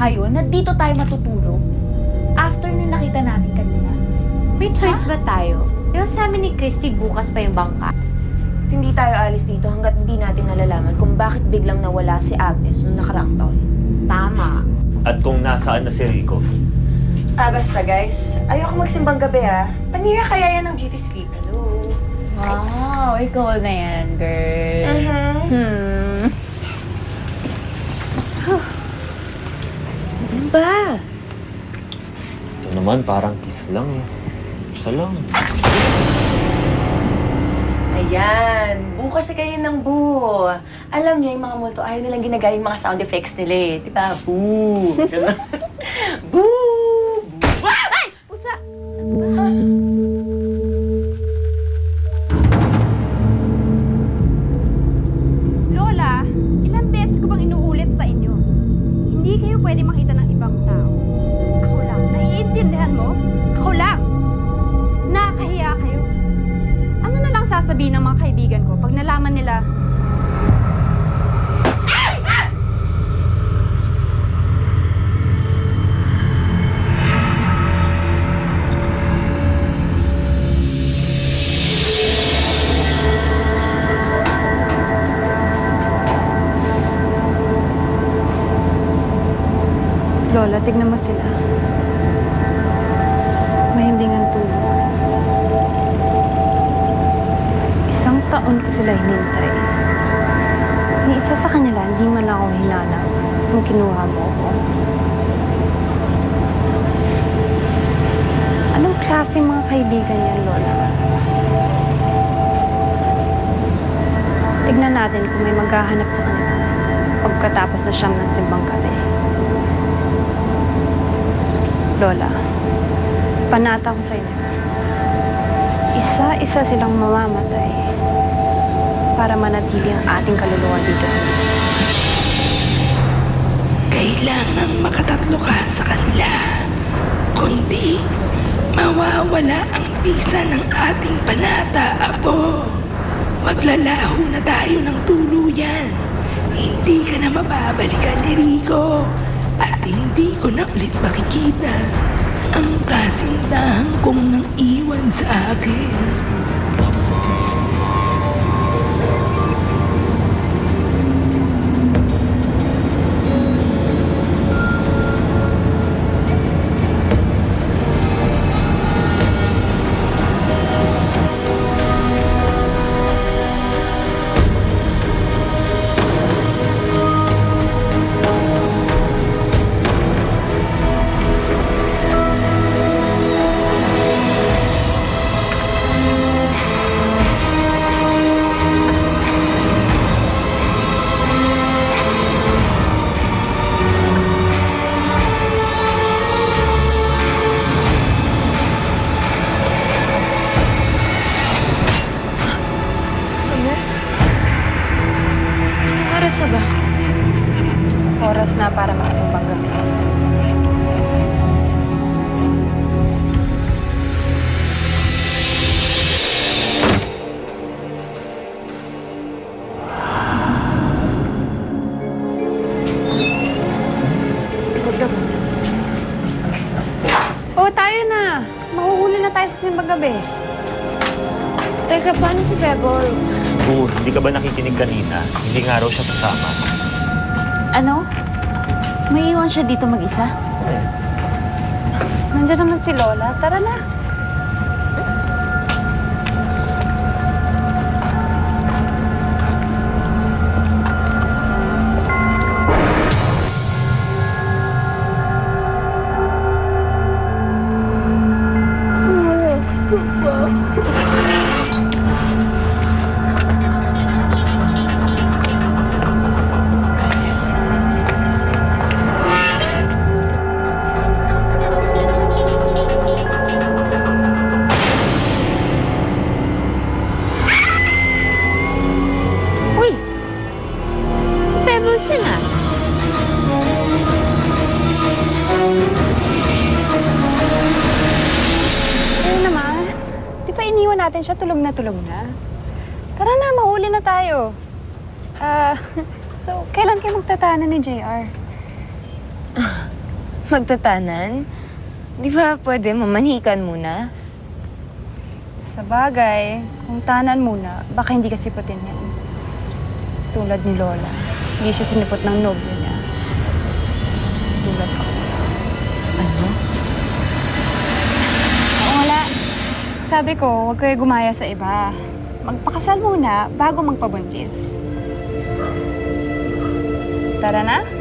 kayo na dito tayo matutulog? After nung nakita natin kanina. May choice ba tayo? Di ba sa amin ni Christy bukas pa yung bangka? Hindi tayo alis dito hanggat hindi natin nalalaman kung bakit biglang nawala si Agnes noong nakaraang taon. Tama. At kung nasaan na si Rico. Basta guys, ayoko magsimbang gabi Panira kaya yan ng beauty sleep. Hello? Wow, ikaw na yan, girl. Ano ba? Ito naman parang kiss lang eh. Isa lang. Ayan, bukas na kayo ng boo. Alam niyo, yung mga multo, ayaw nilang ginagaya yung mga sound effects nila eh. Diba? Boo! Ganun. Boo! Boo! Ay! Pusa! Lola, ilang beses ko bang inuulit sa inyo? Hindi kayo pwede makita ng ibang tao. Ako lang. Naiintindihan mo? Ako lang. Nakakahiya kayo. Ano na lang sasabihin ng mga kaibigan ko pag nalaman nila? Lola, tignan mo sila. Mahimbing ang tulog. Isang taon ko sila hinintay. Ni isa sa kanila, hindi man lang ako hinanap nung kinuha mo ako. Anong klaseng mga kaibigan yan, Lola? Tignan natin kung may maghahanap sa kanila pagkatapos na siyam ng simbang gabi. Lola, panata ko sa inyo. Isa-isa silang mamamatay para manatili ang ating kaluluwa dito sa mundo. Kailangan makatatlo ka sa kanila. Kundi, mawawala ang bisa ng ating panata, Apo. Maglalaho na tayo ng tuluyan. Hindi ka na mababalikan ni Rico. At hindi ko na ulit makikita ang kasintahan kong nang iwan sa akin. Oras na ba? Oras na para magsimbang gabi. Tayo na. Mahuhuli na tayo sa simbang gabi. Teka, paano si Pebbles? Hindi ka ba nakikinig kanina? Hindi nga raw siya sasama. Ano? May iwan siya dito mag-isa? Nandiyan naman si Lola. Tara na. natin siya, tulog na tulog na. Tara na, mahuli na tayo. So, kailan kayo magtatahanan ni JR? Magtatanan? Di ba pwede mamanikan muna? Sa bagay, kung tanan muna, baka hindi ka siputin yan. Tulad ni Lola. Hindi siya sinipot ng nobyo niya. Tulad ko. Ano? Oo, wala. Sabi ko, huwag kayo gumaya sa iba. Magpakasal muna bago magpabuntis. Tara na?